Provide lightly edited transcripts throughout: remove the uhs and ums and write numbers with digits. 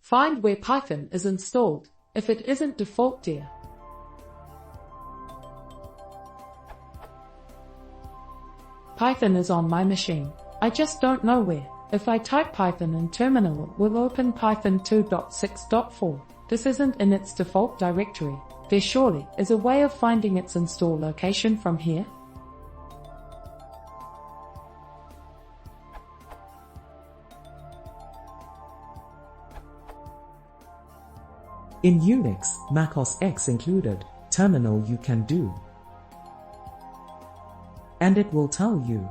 Find where Python is installed, if it isn't default dir. Python is on my machine. I just don't know where. If I type Python in terminal, it will open Python 2.6.4. This isn't in its default directory. There surely is a way of finding its install location from here. In Unix, Mac OS X included, terminal you can do. And it will tell you.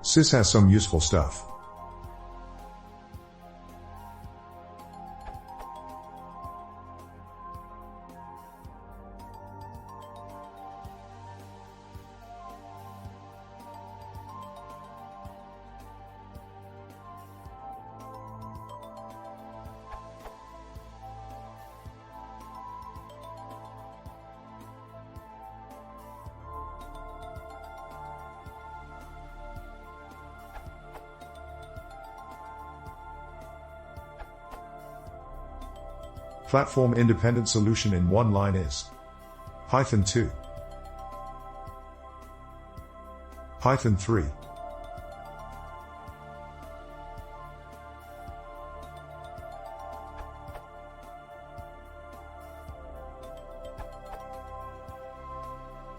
Sys has some useful stuff. Platform independent solution in one line is Python 2, Python 3,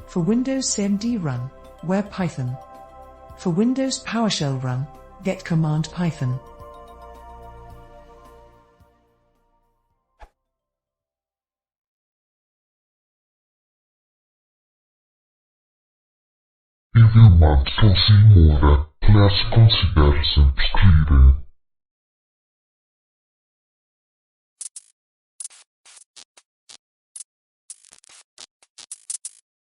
For Windows CMD run, where Python. For Windows PowerShell run, get command Python. If you want to see more, please consider subscribing.